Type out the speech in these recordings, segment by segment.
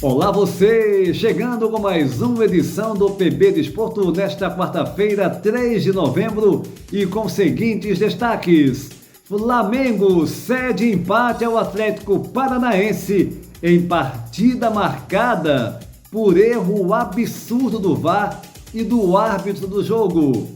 Olá você, chegando com mais uma edição do PB Desporto nesta quarta-feira, 3 de novembro e com os seguintes destaques. Flamengo cede empate ao Atlético Paranaense em partida marcada por erro absurdo do VAR e do árbitro do jogo.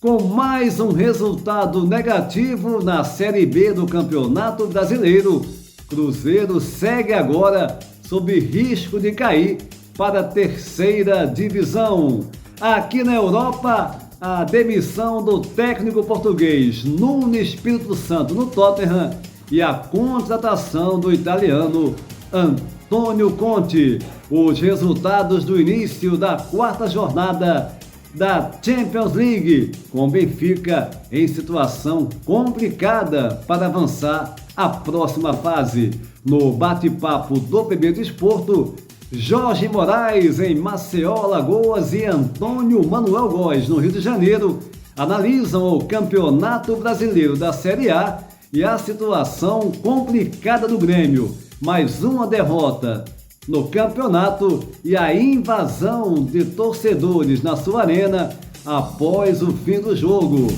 Com mais um resultado negativo na Série B do Campeonato Brasileiro, Cruzeiro segue agora sob risco de cair para a terceira divisão. Aqui na Europa, a demissão do técnico português Nuno Espírito Santo no Tottenham e a contratação do italiano Antônio Conte. Os resultados do início da quarta jornada da Champions League, com o Benfica em situação complicada para avançar à próxima fase. No bate-papo do PB Desporto, Jorge Moraes em Maceió, Alagoas e Antônio Manuel Góes no Rio de Janeiro analisam o Campeonato Brasileiro da Série A e a situação complicada do Grêmio. Mais uma derrota no campeonato e a invasão de torcedores na sua arena após o fim do jogo.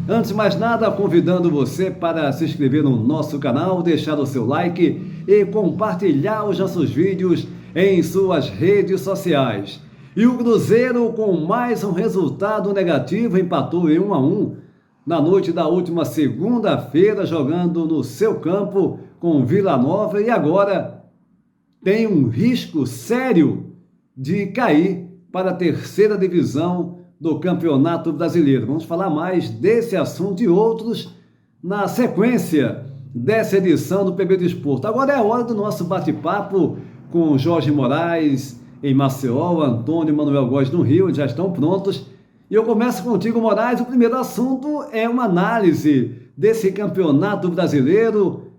Antes de mais nada, convidando você para se inscrever no nosso canal, deixar o seu like e compartilhar os nossos vídeos em suas redes sociais. E o Cruzeiro, com mais um resultado negativo, empatou em 1-1 na noite da última segunda-feira, jogando no seu campo com Vila Nova e agora tem um risco sério de cair para a terceira divisão do Campeonato Brasileiro. Vamos falar mais desse assunto e outros na sequência dessa edição do PB Desporto. Agora é a hora do nosso bate-papo com Jorge Moraes em Maceió, Antônio Manuel Góes no Rio, já estão prontos. E eu começo contigo, Moraes. O primeiro assunto é uma análise desse Campeonato Brasileiro,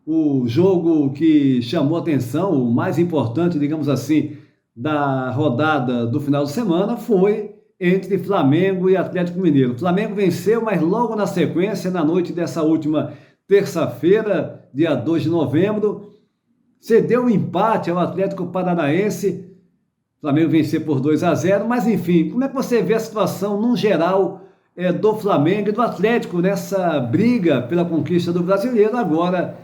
o jogo que chamou atenção, o mais importante, digamos assim, da rodada do final de semana foi entre Flamengo e Atlético Mineiro. O Flamengo venceu, mas logo na sequência, na noite dessa última terça-feira, dia 2 de novembro, cedeu um empate ao Atlético Paranaense. O Flamengo venceu por 2-0, mas enfim, como é que você vê a situação no geral do Flamengo e do Atlético nessa briga pela conquista do Brasileiro? Agora,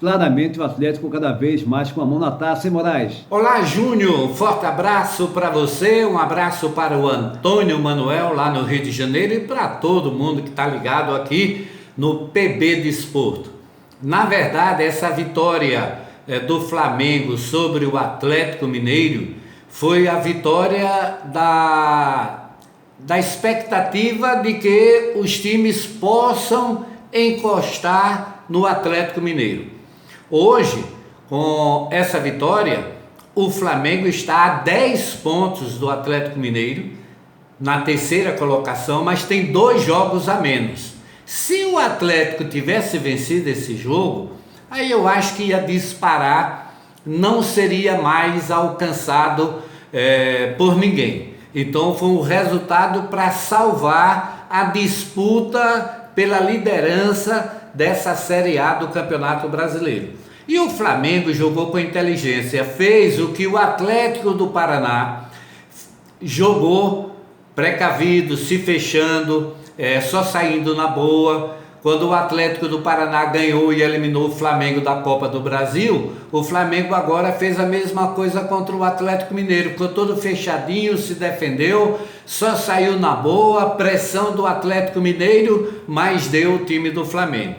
claramente, o Atlético cada vez mais com a mão na taça, hein, Moraes? Olá, Júnior, forte abraço para você, um abraço para o Antônio Manuel lá no Rio de Janeiro e para todo mundo que está ligado aqui no PB Desporto. Na verdade, essa vitória do Flamengo sobre o Atlético Mineiro foi a vitória da expectativa de que os times possam encostar no Atlético Mineiro. Hoje, com essa vitória, o Flamengo está a 10 pontos do Atlético Mineiro, na terceira colocação, mas tem 2 jogos a menos. Se o Atlético tivesse vencido esse jogo, aí eu acho que ia disparar, não seria mais alcançado por ninguém. Então foi um resultado para salvar a disputa pela liderança dessa Série A do Campeonato Brasileiro. E o Flamengo jogou com inteligência, fez o que o Atlético do Paraná jogou precavido, se fechando, só saindo na boa. Quando o Atlético do Paraná ganhou e eliminou o Flamengo da Copa do Brasil, o Flamengo agora fez a mesma coisa contra o Atlético Mineiro, ficou todo fechadinho, se defendeu, só saiu na boa, pressão do Atlético Mineiro, mas deu o time do Flamengo.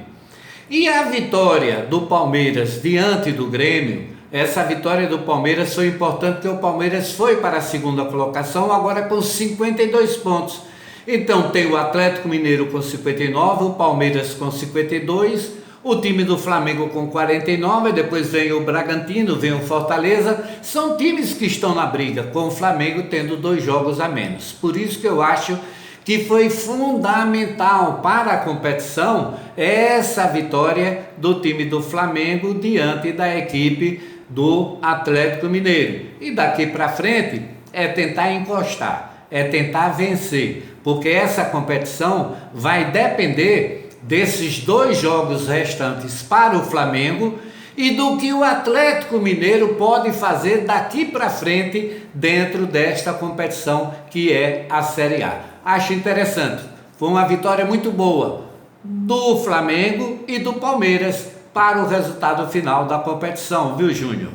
E a vitória do Palmeiras diante do Grêmio, essa vitória do Palmeiras foi importante porque o Palmeiras foi para a segunda colocação, agora com 52 pontos. Então tem o Atlético Mineiro com 59, o Palmeiras com 52, o time do Flamengo com 49, depois vem o Bragantino, vem o Fortaleza. São times que estão na briga, com o Flamengo tendo 2 jogos a menos. Por isso que eu acho que foi fundamental para a competição essa vitória do time do Flamengo diante da equipe do Atlético Mineiro. E daqui para frente é tentar encostar, é tentar vencer, porque essa competição vai depender desses 2 jogos restantes para o Flamengo e do que o Atlético Mineiro pode fazer daqui para frente dentro desta competição que é a Série A. Acho interessante, foi uma vitória muito boa do Flamengo e do Palmeiras para o resultado final da competição, viu, Júnior?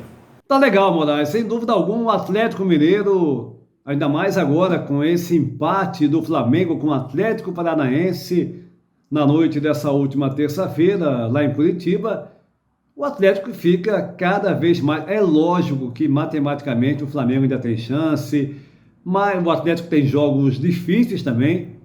Tá legal, Moraes. Sem dúvida alguma, o Atlético Mineiro, ainda mais agora com esse empate do Flamengo com o Atlético Paranaense na noite dessa última terça-feira, lá em Curitiba, o Atlético fica cada vez mais... É lógico que matematicamente o Flamengo ainda tem chance, mas o Atlético tem jogos difíceis também.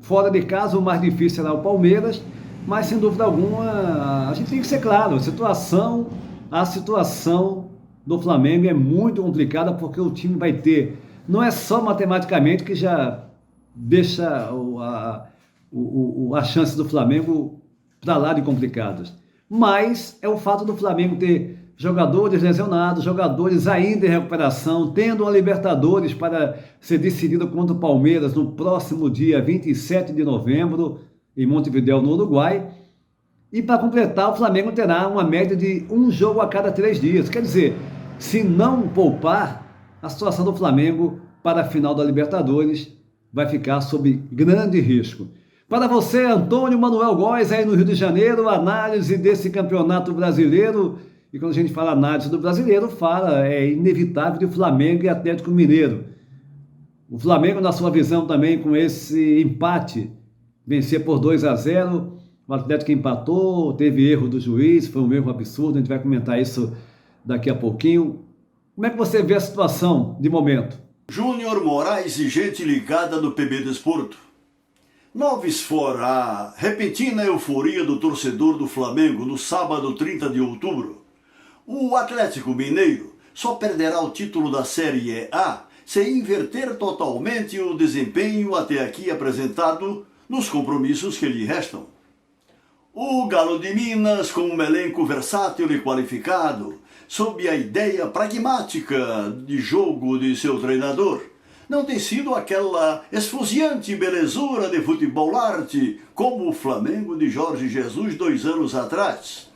Fora de casa, o mais difícil será o Palmeiras, mas sem dúvida alguma, a gente tem que ser claro, a situação do Flamengo é muito complicada porque o time vai ter, não é só matematicamente que já deixa a chance do Flamengo para lá de complicadas, mas é o fato do Flamengo ter jogadores lesionados, jogadores ainda em recuperação, tendo uma Libertadores para ser decidida contra o Palmeiras no próximo dia 27 de novembro, em Montevidéu, no Uruguai. E para completar, o Flamengo terá uma média de 1 jogo a cada 3 dias. Quer dizer, se não poupar, a situação do Flamengo para a final da Libertadores vai ficar sob grande risco. Para você, Antônio Manuel Góes, aí no Rio de Janeiro, análise desse campeonato brasileiro. E quando a gente fala análise do brasileiro, é inevitável de Flamengo e Atlético Mineiro. O Flamengo, na sua visão também, com esse empate, vencer por 2-0, o Atlético empatou, teve erro do juiz, foi um erro absurdo, a gente vai comentar isso daqui a pouquinho. Como é que você vê a situação de momento? Júnior, Moraes e gente ligada no PB Desporto. Noves fora a repentina euforia do torcedor do Flamengo no sábado 30 de outubro. O Atlético Mineiro só perderá o título da Série A se inverter totalmente o desempenho até aqui apresentado nos compromissos que lhe restam. O Galo de Minas, com um elenco versátil e qualificado, sob a ideia pragmática de jogo de seu treinador, não tem sido aquela esfuziante belezura de futebol arte como o Flamengo de Jorge Jesus 2 anos atrás,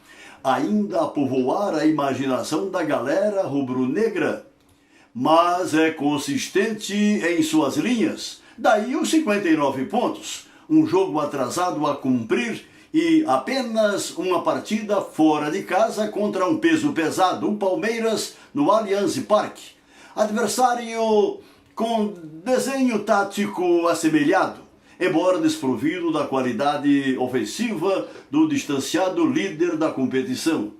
ainda a povoar a imaginação da galera rubro-negra, mas é consistente em suas linhas, daí os 59 pontos, um jogo atrasado a cumprir e apenas uma partida fora de casa contra um peso pesado, o Palmeiras, no Allianz Parque. Adversário com desenho tático assemelhado, embora desprovido da qualidade ofensiva do distanciado líder da competição.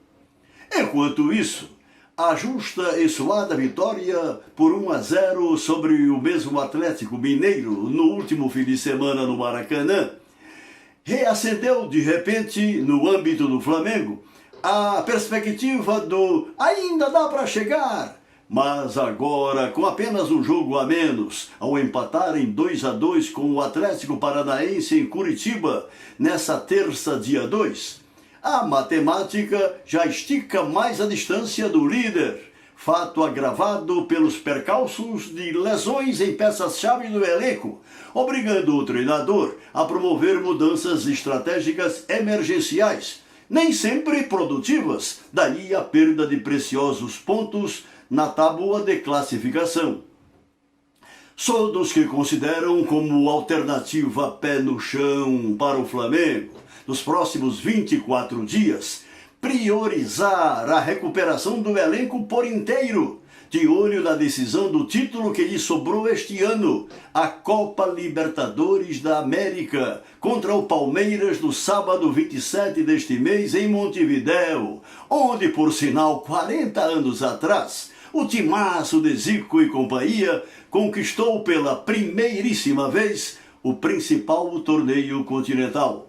Enquanto isso, a justa e suada vitória por 1-0 sobre o mesmo Atlético Mineiro no último fim de semana no Maracanã reacendeu de repente, no âmbito do Flamengo, a perspectiva do ainda dá para chegar, mas agora com apenas um jogo a menos, ao empatar em 2-2 com o Atlético Paranaense em Curitiba, nessa terça, dia 2, a matemática já estica mais a distância do líder, fato agravado pelos percalços de lesões em peças-chave do elenco, obrigando o treinador a promover mudanças estratégicas emergenciais, nem sempre produtivas, daí a perda de preciosos pontos na tábua de classificação. Sou dos que consideram como alternativa pé no chão para o Flamengo, nos próximos 24 dias, priorizar a recuperação do elenco por inteiro, de olho na decisão do título que lhe sobrou este ano, a Copa Libertadores da América, contra o Palmeiras no sábado 27 deste mês em Montevidéu, onde, por sinal, 40 anos atrás, o timaço de Zico e companhia conquistou pela primeiríssima vez o principal torneio continental.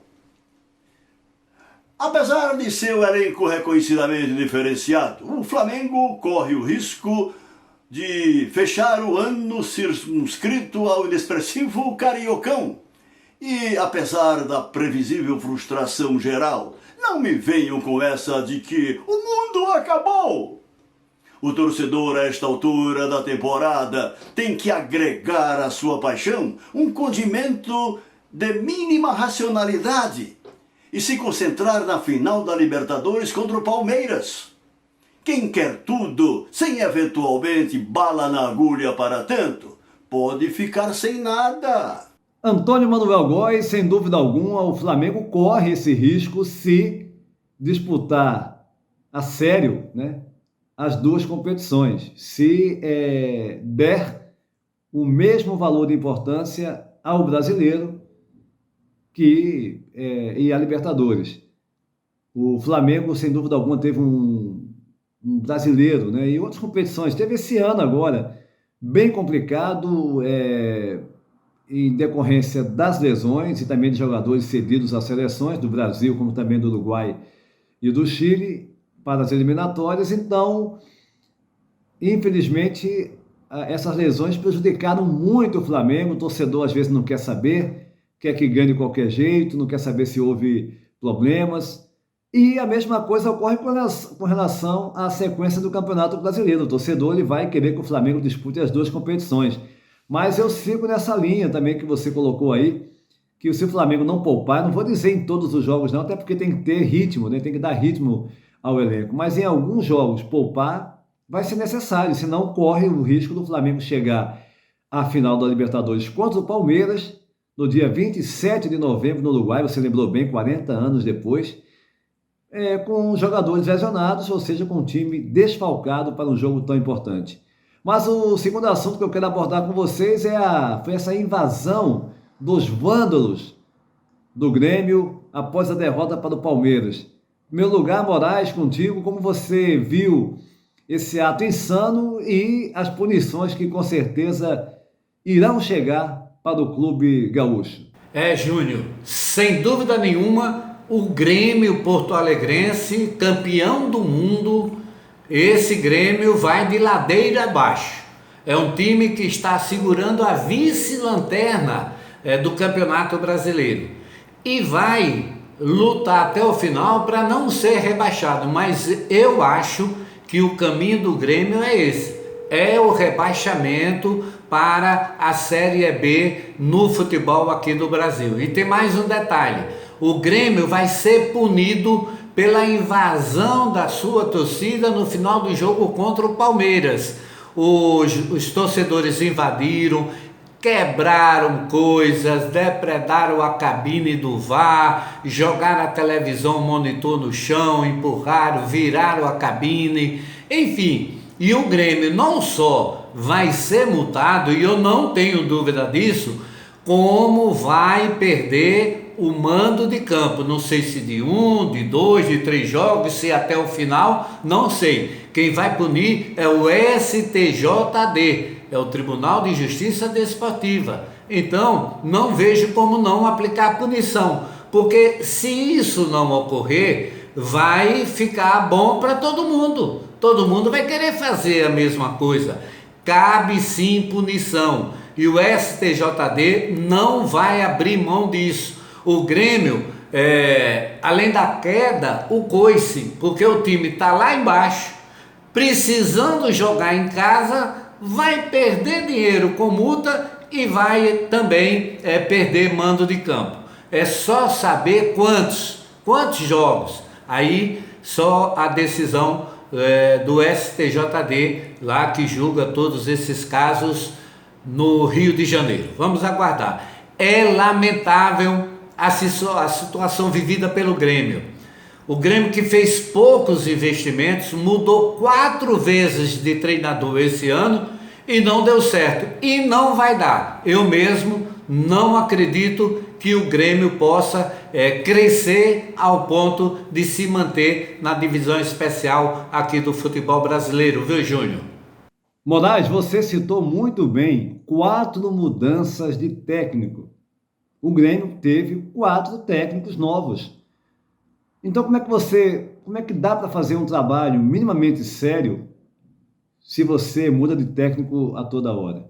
Apesar de seu elenco reconhecidamente diferenciado, o Flamengo corre o risco de fechar o ano circunscrito ao inexpressivo Cariocão. E apesar da previsível frustração geral, não me venham com essa de que o mundo acabou. O torcedor, a esta altura da temporada, tem que agregar à sua paixão um condimento de mínima racionalidade. e se concentrar na final da Libertadores contra o Palmeiras. Quem quer tudo, sem eventualmente bala na agulha para tanto, pode ficar sem nada. Antônio Manuel Góes, sem dúvida alguma, o Flamengo corre esse risco se disputar a sério, né, as duas competições. Se der o mesmo valor de importância ao brasileiro e à Libertadores. O Flamengo, sem dúvida alguma, teve um brasileiro, né, e outras competições. Teve esse ano agora, bem complicado, em decorrência das lesões e também de jogadores cedidos às seleções do Brasil, como também do Uruguai e do Chile, para as eliminatórias. Então, infelizmente, essas lesões prejudicaram muito o Flamengo. O torcedor às vezes não quer saber, quer que ganhe de qualquer jeito, não quer saber se houve problemas. E a mesma coisa ocorre com relação à sequência do Campeonato Brasileiro. O torcedor ele vai querer que o Flamengo dispute as duas competições. Mas eu sigo nessa linha também que você colocou aí, que se o Flamengo não poupar, não vou dizer em todos os jogos não, até porque tem que ter ritmo, né? Tem que dar ritmo ao elenco. Mas em alguns jogos poupar vai ser necessário, senão corre o risco do Flamengo chegar à final da Libertadores contra o Palmeiras, no dia 27 de novembro no Uruguai, você lembrou bem, 40 anos depois, com jogadores lesionados, ou seja, com um time desfalcado para um jogo tão importante. Mas o segundo assunto que eu quero abordar com vocês foi essa invasão dos vândalos do Grêmio após a derrota para o Palmeiras. Em meu lugar, Moraes, contigo, como você viu esse ato insano e as punições que com certeza irão chegar para o clube gaúcho? Júnior, sem dúvida nenhuma, o Grêmio porto-alegrense, campeão do mundo, esse Grêmio vai de ladeira abaixo. É um time que está segurando a vice-lanterna do Campeonato Brasileiro e vai lutar até o final para não ser rebaixado, mas eu acho que o caminho do Grêmio é esse, é o rebaixamento para a Série B no futebol aqui do Brasil. E tem mais um detalhe, o Grêmio vai ser punido pela invasão da sua torcida no final do jogo contra o Palmeiras. Os torcedores invadiram, quebraram coisas, depredaram a cabine do VAR, jogaram a televisão, o monitor no chão, empurraram, viraram a cabine, enfim. E o Grêmio não só vai ser multado, e eu não tenho dúvida disso, como vai perder o mando de campo. Não sei se de 1, de 2, de 3 jogos, se até o final, não sei. Quem vai punir é o STJD, é o Tribunal de Justiça Desportiva. Então, não vejo como não aplicar punição, porque se isso não ocorrer, vai ficar bom para todo mundo. Todo mundo vai querer fazer a mesma coisa. Cabe sim punição. E o STJD não vai abrir mão disso. O Grêmio, além da queda, o coice, porque o time está lá embaixo, precisando jogar em casa, vai perder dinheiro com multa e vai também perder mando de campo. É só saber quantos jogos. Aí só a decisão do STJD, lá que julga todos esses casos no Rio de Janeiro. Vamos aguardar. É lamentável a situação vivida pelo Grêmio. O Grêmio, que fez poucos investimentos, mudou 4 vezes de treinador esse ano e não deu certo. E não vai dar. Eu mesmo não acredito que o Grêmio possa crescer ao ponto de se manter na divisão especial aqui do futebol brasileiro, viu, Júnior? Moraes, você citou muito bem 4 mudanças de técnico. O Grêmio teve 4 técnicos novos. Então como é que dá para fazer um trabalho minimamente sério se você muda de técnico a toda hora?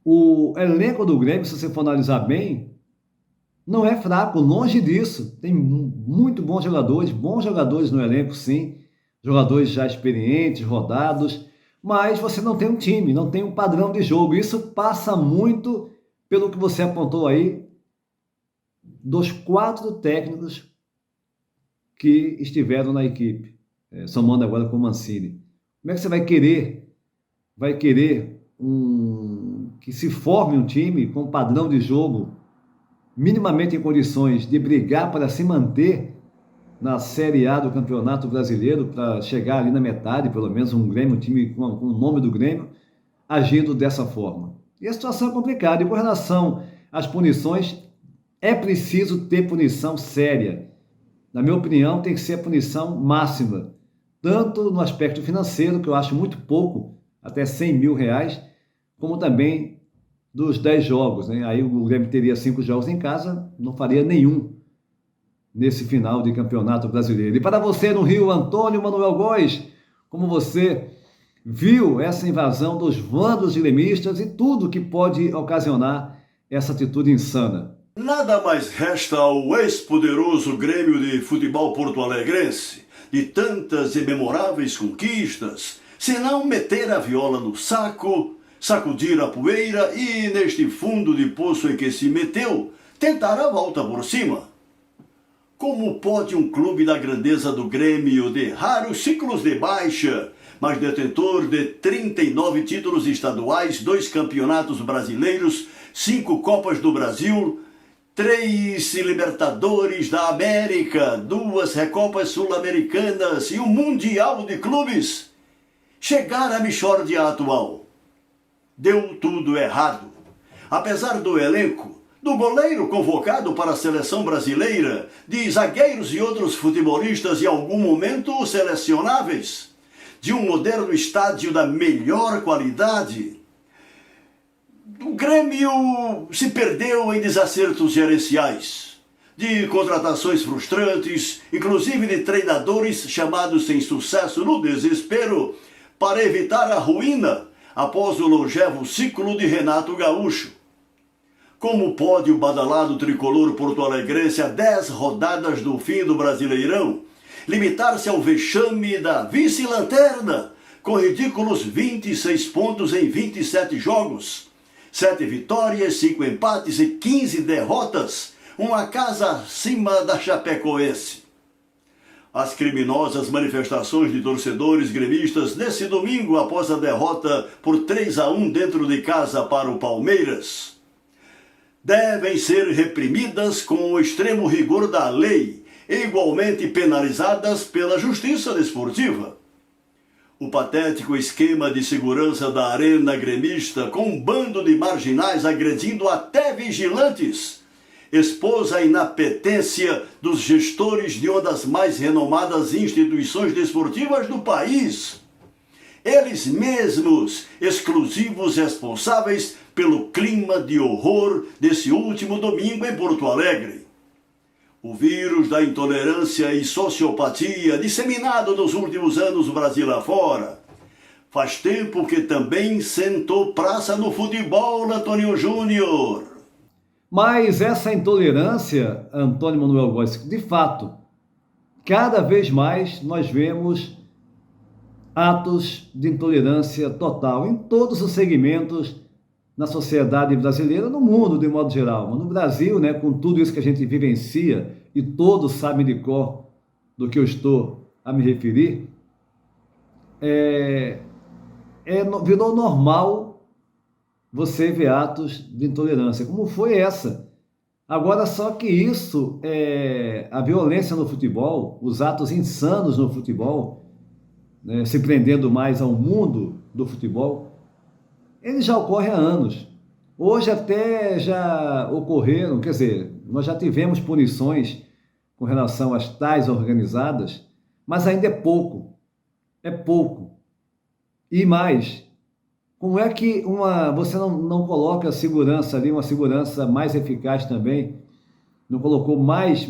O elenco do Grêmio, se você for analisar bem, não é fraco, longe disso. Tem muito bons jogadores no elenco, sim. Jogadores já experientes, rodados, mas você não tem um time, não tem um padrão de jogo. Isso passa muito pelo que você apontou aí, dos 4 técnicos que estiveram na equipe, somando agora com o Mancini. Como é que você vai querer que se forme um time com padrão de jogo minimamente em condições de brigar para se manter na Série A do Campeonato Brasileiro, para chegar ali na metade, pelo menos um Grêmio, um time com o nome do Grêmio, agindo dessa forma? E a situação é complicada. E com relação às punições, é preciso ter punição séria. Na minha opinião, tem que ser a punição máxima, tanto no aspecto financeiro, que eu acho muito pouco, até R$100 mil, como também dos 10 jogos, né? Aí o Grêmio teria 5 jogos em casa, não faria nenhum nesse final de Campeonato Brasileiro. E para você no Rio, Antônio Manuel Góes, como você viu essa invasão dos vândalos gremistas e tudo que pode ocasionar essa atitude insana? Nada mais resta ao ex-poderoso Grêmio de Futebol porto-alegrense, de tantas e memoráveis conquistas, senão meter a viola no saco, sacudir a poeira e, neste fundo de poço em que se meteu, tentar a volta por cima. Como pode um clube da grandeza do Grêmio, de raros ciclos de baixa, mas detentor de 39 títulos estaduais, 2 campeonatos brasileiros, 5 Copas do Brasil, 3 Libertadores da América, 2 Recopas Sul-Americanas e um Mundial de Clubes, chegar à Michórdia atual? Deu tudo errado. Apesar do elenco, do goleiro convocado para a seleção brasileira, de zagueiros e outros futebolistas em algum momento selecionáveis, de um moderno estádio da melhor qualidade, o Grêmio se perdeu em desacertos gerenciais, de contratações frustrantes, inclusive de treinadores chamados sem sucesso no desespero para evitar a ruína após o longevo ciclo de Renato Gaúcho. Como pode o badalado tricolor porto-alegrense a 10 rodadas do fim do Brasileirão limitar-se ao vexame da vice-lanterna, com ridículos 26 pontos em 27 jogos, 7 vitórias, 5 empates e 15 derrotas, uma casa acima da Chapecoense? As criminosas manifestações de torcedores gremistas nesse domingo após a derrota por 3-1 dentro de casa para o Palmeiras devem ser reprimidas com o extremo rigor da lei e igualmente penalizadas pela justiça desportiva. O patético esquema de segurança da arena gremista, com um bando de marginais agredindo até vigilantes, expôs a inapetência dos gestores de uma das mais renomadas instituições desportivas do país. Eles mesmos, exclusivos responsáveis pelo clima de horror desse último domingo em Porto Alegre. O vírus da intolerância e sociopatia disseminado nos últimos anos Brasil afora. Faz tempo que também sentou praça no futebol, Antônio Júnior. Mas essa intolerância, Antônio Manuel Góes, de fato, cada vez mais nós vemos atos de intolerância total em todos os segmentos na sociedade brasileira, no mundo de modo geral. Mas no Brasil, né, com tudo isso que a gente vivencia, e todos sabem de cor do que eu estou a me referir, virou normal você ver atos de intolerância, como foi essa. Agora, só que isso, a violência no futebol, os atos insanos no futebol, né, se prendendo mais ao mundo do futebol, ele já ocorre há anos. Hoje até já ocorreram, quer dizer, nós já tivemos punições com relação às tais organizadas, mas ainda é pouco. É pouco. E mais, como é que você não coloca a segurança ali, uma segurança mais eficaz também, não colocou mais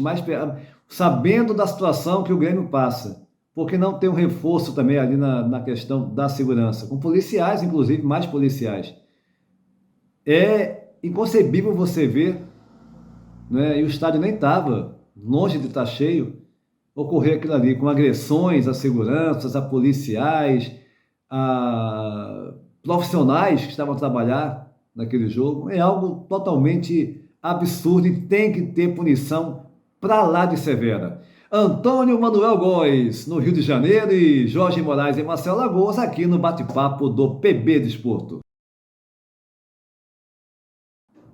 sabendo da situação que o Grêmio passa? Porque não tem um reforço também ali na questão da segurança, com policiais, inclusive, mais policiais. É inconcebível você ver, né, e o estádio nem estava longe de estar cheio, ocorrer aquilo ali, com agressões a seguranças, a policiais, a profissionais que estavam a trabalhar naquele jogo. É algo totalmente absurda e tem que ter punição para lá de severa. Antônio Manuel Góes, no Rio de Janeiro, e Jorge Moraes e Marcelo Lagoas, aqui no bate-papo do PB Desporto.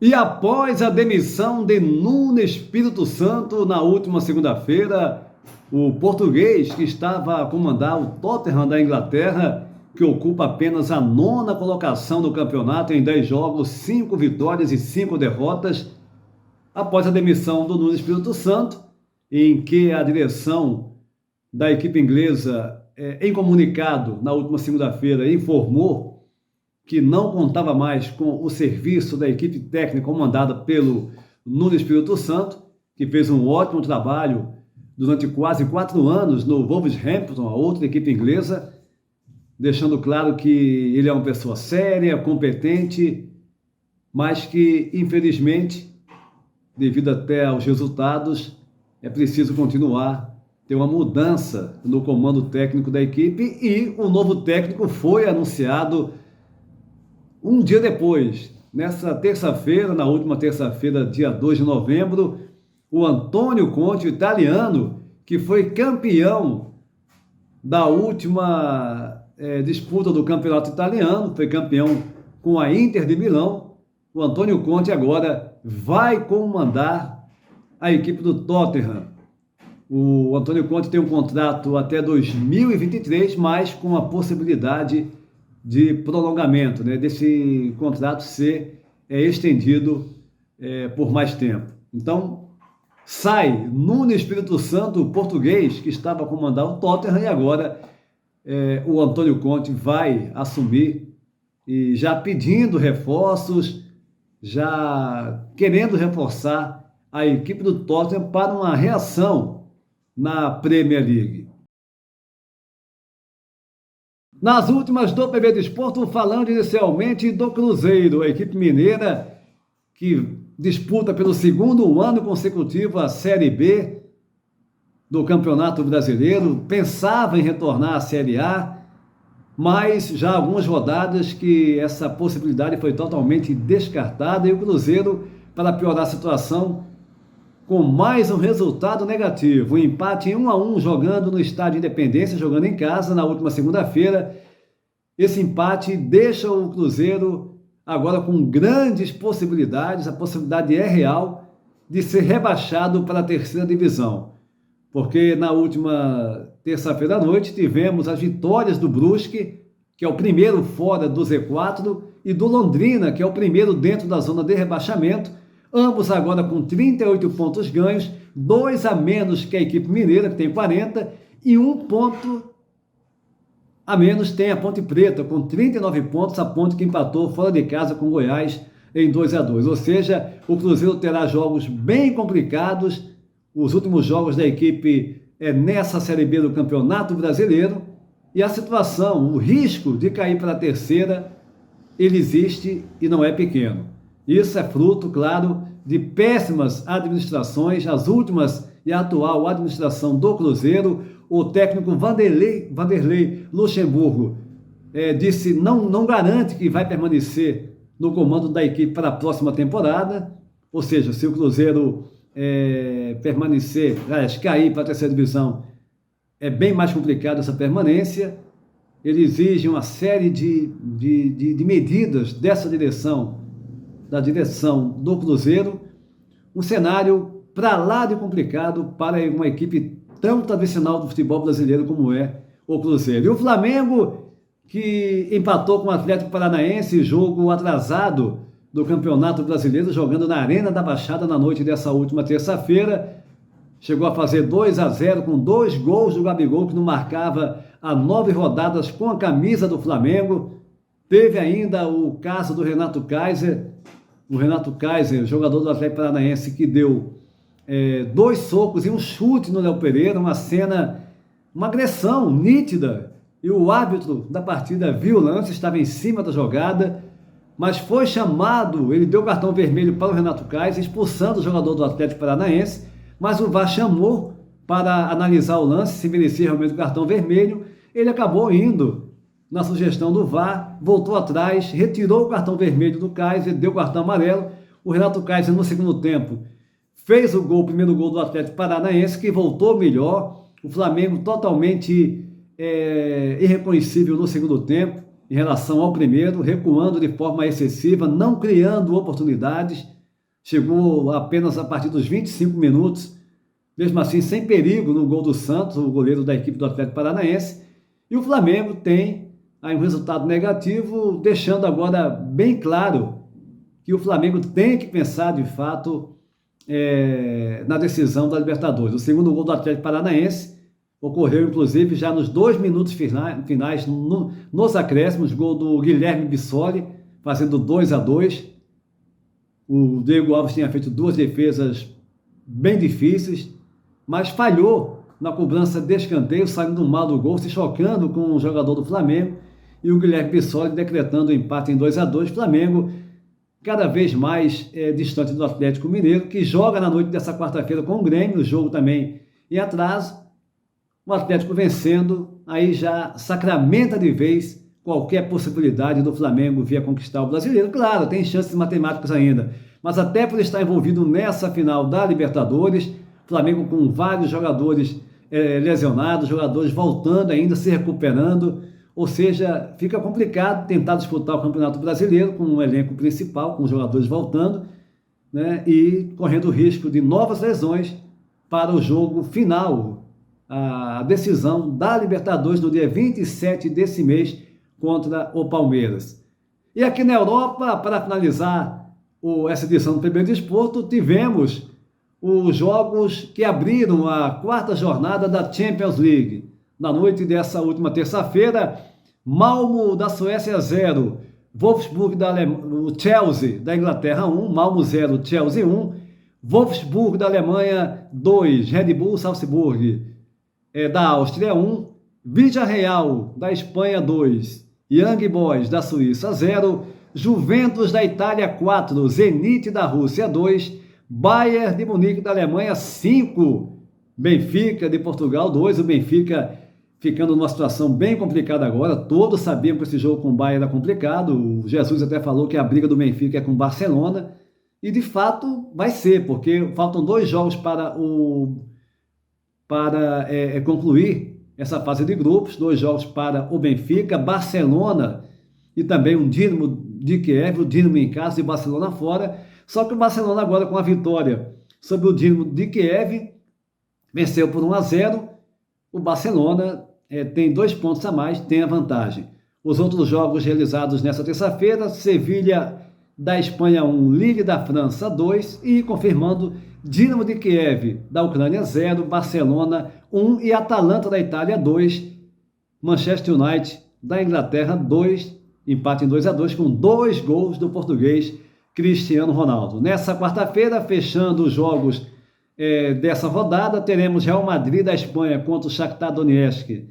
E após a demissão de Nuno Espírito Santo na última segunda-feira, o português que estava a comandar o Tottenham da Inglaterra, que ocupa apenas a 9ª colocação do campeonato em 10 jogos, 5 vitórias e 5 derrotas, após a demissão do Nuno Espírito Santo, em que a direção da equipe inglesa, em comunicado na última segunda-feira, informou que não contava mais com o serviço da equipe técnica comandada pelo Nuno Espírito Santo, que fez um ótimo trabalho durante quase 4 anos no Wolverhampton, a outra equipe inglesa, deixando claro que ele é uma pessoa séria, competente, mas que, infelizmente, devido até aos resultados, é preciso continuar, ter uma mudança no comando técnico da equipe, e o novo técnico foi anunciado um dia depois, nessa terça-feira, na última terça-feira, dia 2 de novembro, o Antônio Conte, italiano, que foi campeão da última disputa do campeonato italiano, foi campeão com a Inter de Milão. O Antônio Conte agora vai comandar a equipe do Tottenham. O Antônio Conte tem um contrato até 2023, mas com a possibilidade de prolongamento, né, desse contrato ser estendido por mais tempo. Então, sai Nuno Espírito Santo, o português, que estava a comandar o Tottenham, e agora o Antônio Conte vai assumir, e já pedindo reforços, já querendo reforçar a equipe do Tottenham para uma reação na Premier League. Nas últimas do PB Desporto, falando inicialmente do Cruzeiro, a equipe mineira que disputa pelo 2º ano consecutivo a Série B do Campeonato Brasileiro, pensava em retornar à Série A, mas já há algumas rodadas que essa possibilidade foi totalmente descartada, e o Cruzeiro, para piorar a situação, com mais um resultado negativo, um empate em 1-1 jogando no Estádio Independência, jogando em casa na última segunda-feira. Esse empate deixa o Cruzeiro agora com grandes possibilidades, a possibilidade é real, de ser rebaixado para a 3ª divisão. Porque na última terça-feira à noite tivemos as vitórias do Brusque, que é o primeiro fora do Z4, e do Londrina, que é o primeiro dentro da zona de rebaixamento, ambos agora com 38 pontos ganhos, 2 a menos que a equipe mineira, que tem 40, e 1 ponto a menos tem a Ponte Preta, com 39 pontos, a Ponte que empatou fora de casa com Goiás em 2-2. Ou seja, o Cruzeiro terá jogos bem complicados, os últimos jogos da equipe nessa Série B do Campeonato Brasileiro, e a situação, o risco de cair para a 3ª, ele existe e não é pequeno. Isso é fruto, claro, de péssimas administrações, as últimas e a atual administração do Cruzeiro. O técnico Vanderlei Luxemburgo disse não garante que vai permanecer no comando da equipe para a próxima temporada, ou seja, se o Cruzeiro cair para a 3ª divisão, é bem mais complicado essa permanência. Ele exige uma série de medidas dessa direção, da direção do Cruzeiro, um cenário para lá de complicado para uma equipe tão tradicional do futebol brasileiro como é o Cruzeiro. E o Flamengo, que empatou com o Atlético Paranaense, jogo atrasado do Campeonato Brasileiro, jogando na Arena da Baixada na noite dessa última terça-feira, chegou a fazer 2-0 com 2 gols do Gabigol, que não marcava há 9 rodadas com a camisa do Flamengo. Teve ainda o caso do Renato Kaiser, jogador do Atlético Paranaense, que deu 2 socos e um chute no Léo Pereira, uma cena, uma agressão nítida, e o árbitro da partida viu o lance, estava em cima da jogada, mas foi chamado, ele deu cartão vermelho para o Renato Kaiser, expulsando o jogador do Atlético Paranaense, mas o VAR chamou para analisar o lance, se merecia realmente o cartão vermelho. Ele acabou indo na sugestão do VAR, voltou atrás, retirou o cartão vermelho do Kaiser, deu cartão amarelo. O Renato Kaiser, no segundo tempo, fez o primeiro gol do Atlético Paranaense, que voltou melhor. O Flamengo totalmente irreconhecível no segundo tempo, em relação ao primeiro, recuando de forma excessiva, não criando oportunidades. Chegou apenas a partir dos 25 minutos, mesmo assim sem perigo no gol do Santos, o goleiro da equipe do Atlético Paranaense. E o Flamengo tem aí um resultado negativo, deixando agora bem claro que o Flamengo tem que pensar de fato na decisão da Libertadores. O segundo gol do Atlético Paranaense ocorreu, inclusive, já nos 2 minutos finais, nos acréscimos, gol do Guilherme Bissoli, fazendo 2-2. O Diego Alves tinha feito 2 defesas bem difíceis, mas falhou na cobrança de escanteio, saindo mal do gol, se chocando com o jogador do Flamengo, e o Guilherme Bissoli decretando o empate em 2-2. Flamengo cada vez mais distante do Atlético Mineiro, que joga na noite dessa quarta-feira com o Grêmio, o jogo também em atraso. O Atlético vencendo, aí já sacramenta de vez qualquer possibilidade do Flamengo vir a conquistar o Brasileiro. Claro, tem chances matemáticas ainda, mas até por estar envolvido nessa final da Libertadores, Flamengo com vários jogadores lesionados, jogadores voltando ainda, se recuperando, ou seja, fica complicado tentar disputar o Campeonato Brasileiro com um elenco principal, com os jogadores voltando, né, e correndo o risco de novas lesões para o jogo final, a decisão da Libertadores no dia 27 desse mês contra o Palmeiras. E aqui na Europa, para finalizar essa edição do PB Desporto, tivemos os jogos que abriram a 4ª jornada da Champions League. Na noite dessa última terça-feira, Malmo da Suécia 0, Wolfsburg o Chelsea da Inglaterra 1, Malmo 0, Chelsea 1, Wolfsburg da Alemanha 2, Red Bull Salzburg da Áustria 1, Villarreal da Espanha 2, Young Boys da Suíça 0, Juventus da Itália 4, Zenit da Rússia 2, Bayern de Munique da Alemanha 5, Benfica de Portugal 2, o Benfica ficando numa situação bem complicada agora. Todos sabiam que esse jogo com o Bayern era complicado, o Jesus até falou que a briga do Benfica é com o Barcelona, e de fato vai ser, porque faltam 2 jogos para concluir essa fase de grupos, 2 jogos para o Benfica, Barcelona e também um Dinamo de Kiev, o Dinamo em casa e Barcelona fora. Só que o Barcelona agora, com a vitória sobre o Dinamo de Kiev, venceu por 1-0, o Barcelona tem 2 pontos a mais, tem a vantagem. Os outros jogos realizados nessa terça-feira, Sevilha da Espanha 1, Lille da França 2 e confirmando Dinamo de Kiev da Ucrânia 0, Barcelona 1 e Atalanta da Itália 2, Manchester United da Inglaterra 2, empate em 2-2 com 2 gols do português Cristiano Ronaldo. Nessa quarta-feira, fechando os jogos dessa rodada, teremos Real Madrid da Espanha contra o Shakhtar Donetsk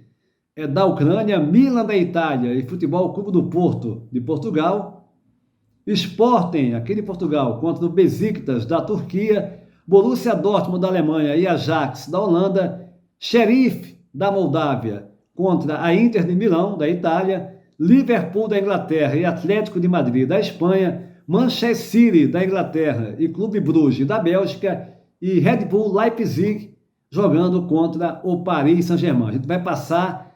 da Ucrânia, Milan da Itália e Futebol Clube do Porto de Portugal, Sporting, aqui de Portugal, contra o Besiktas da Turquia, Borussia Dortmund da Alemanha e Ajax da Holanda, Sheriff da Moldávia contra a Inter de Milão da Itália, Liverpool da Inglaterra e Atlético de Madrid da Espanha, Manchester City da Inglaterra e Clube Bruges da Bélgica e Red Bull Leipzig jogando contra o Paris Saint-Germain. A gente vai passar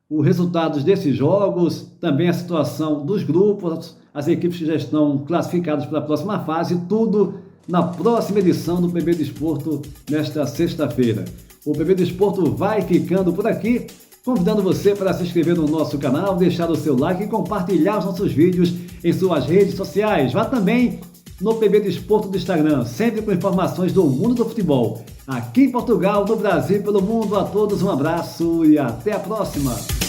os resultados desses jogos, também a situação dos grupos, as equipes que já estão classificadas para a próxima fase, tudo na próxima edição do PB Desporto nesta sexta-feira. O PB Desporto vai ficando por aqui, convidando você para se inscrever no nosso canal, deixar o seu like e compartilhar os nossos vídeos em suas redes sociais. Vá também no PB Desporto do Instagram, sempre com informações do mundo do futebol. Aqui em Portugal, no Brasil e pelo mundo, a todos um abraço e até a próxima!